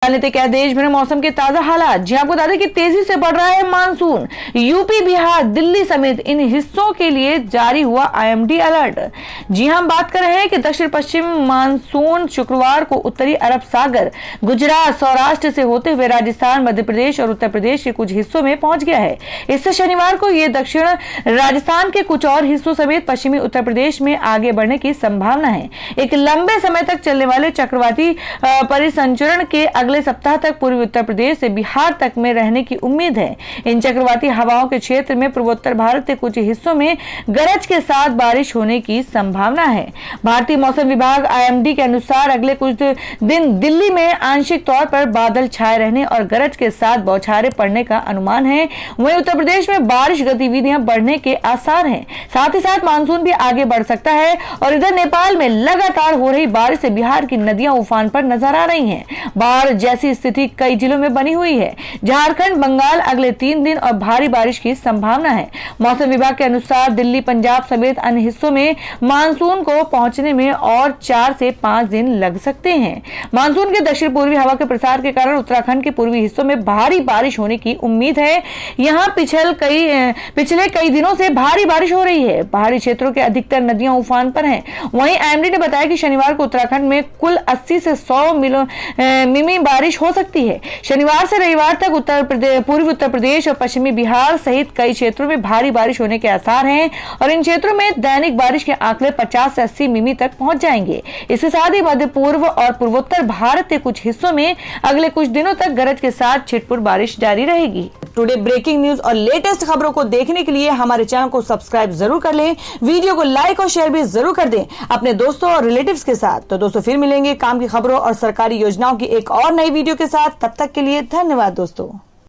क्या देश भर में मौसम के ताजा हालात। जी आपको बता दें कि तेजी से बढ़ रहा है मानसून। यूपी, बिहार, दिल्ली समेत इन हिस्सों के लिए जारी हुआ आईएमडी अलर्ट। जी हम बात कर रहे हैं कि दक्षिण पश्चिम मानसून शुक्रवार को उत्तरी अरब सागर, गुजरात, सौराष्ट्र से होते हुए राजस्थान, मध्य प्रदेश और उत्तर प्रदेश के कुछ हिस्सों में पहुंच गया है। इससे शनिवार को ये दक्षिण राजस्थान के कुछ और हिस्सों समेत पश्चिमी उत्तर प्रदेश में आगे बढ़ने की संभावना है। एक लंबे समय तक चलने वाले चक्रवाती परिसंचरण के अगले सप्ताह तक पूर्वी उत्तर प्रदेश से बिहार तक में रहने की उम्मीद है। इन चक्रवाती हवाओं के क्षेत्र में पूर्वोत्तर भारत के कुछ हिस्सों में गरज के साथ बारिश होने की संभावना है। भारतीय मौसम विभाग आईएमडी के अनुसार अगले कुछ दिन दिल्ली में आंशिक तौर पर बादल छाए रहने और गरज के साथ बौछारें पड़ने का अनुमान है। वहीं उत्तर प्रदेश में बारिश गतिविधियां बढ़ने के आसार हैं। साथ ही साथ मानसून भी आगे बढ़ सकता है और इधर नेपाल में लगातार हो रही बारिश से बिहार की नदियां उफान पर नजर आ रही हैं। बाढ़ जैसी स्थिति कई जिलों में बनी हुई है। झारखंड, बंगाल अगले 3 दिन और भारी बारिश की संभावना है। मौसम विभाग के अनुसार दिल्ली, पंजाब समेत अन्य हिस्सों में मानसून को पहुंचने में और 4 से 5 दिन लग सकते हैं। मानसून के दक्षिण पूर्वी हवा के प्रसार के कारण उत्तराखंड के पूर्वी हिस्सों में भारी बारिश होने की उम्मीद है। यहाँ पिछले कई दिनों से भारी बारिश हो रही है। पहाड़ी क्षेत्रों के अधिकतर नदियां उफान पर हैं। वहीं आईएमडी ने बताया कि शनिवार को उत्तराखंड में कुल 80 से 100 मिमी बारिश हो सकती है। शनिवार से रविवार तक पूर्वी उत्तर प्रदेश और पश्चिमी बिहार सहित कई क्षेत्रों में भारी बारिश होने के आसार हैं और इन क्षेत्रों में दैनिक बारिश के आंकड़े 50 से 80 मिमी तक पहुंच जाएंगे। इसके साथ ही मध्य पूर्व और पूर्वोत्तर भारत के कुछ हिस्सों में अगले कुछ दिनों तक गरज के साथ छिटपुट बारिश जारी रहेगी। टुडे ब्रेकिंग न्यूज और लेटेस्ट खबरों को देखने के लिए हमारे चैनल को सब्सक्राइब जरूर कर लें। वीडियो को लाइक और शेयर भी जरूर कर दें अपने दोस्तों और रिलेटिव्स के साथ। तो दोस्तों फिर मिलेंगे काम की खबरों और सरकारी योजनाओं की एक और नई वीडियो के साथ। तब तक के लिए धन्यवाद दोस्तों।